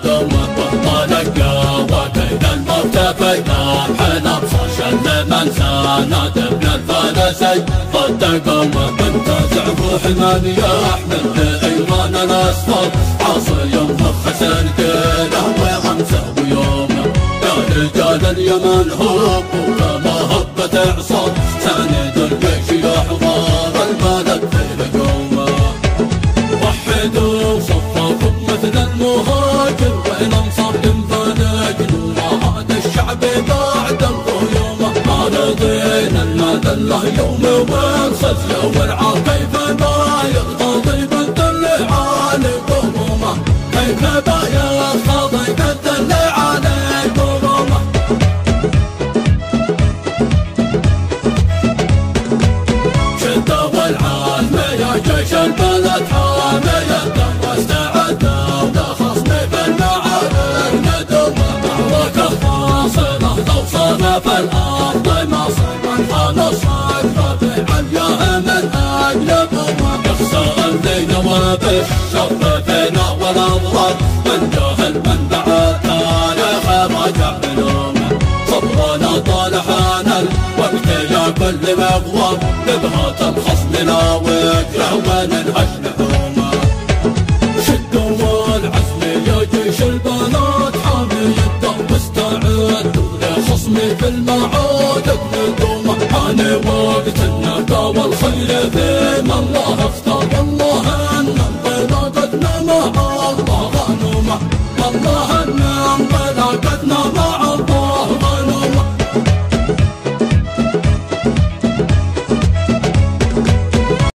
قدومه وطلقا وبين المرتفينا حنا بصشا لمن ساند ابن الفارسي ضد قومه انتزع روح من يحمل لإيمان الأسفل عاصي مخسر دينه وغمسه ويومه يا رجال اليمن هبوا كما هبت إعصار ساند الجيش يا حضار الملك في هجومه وحدوا صفكم مثل المهاجر وإن انصر فنجد وهذا الشعب بعد القيومة ما رضينا المذلة يوم وانصت يوم العار كيف ما يقتضي بالذل على قومه كيف ما يقتضي بالذل على قومه شدوا والعزم يا جيش البلد حامية واستعدوا لخصمي بالمعارك ندومه معركة فاصلة لو صنف الأرض مصيبا فنصر ربيعا يا من أجلبهما يخسر الدين وبالشر فينا والأضرار من جهل من بعد تاريخ رجع منهما صبرنا طال حان الوقت يا كل مغوار نبهات الخصم لا وجره وننهش نحوما شدوا والعزم يا جيش البنات حامي الدرب استعدوا لخصمي في المعاد ندومه حان وقت النقا والخير فيما الله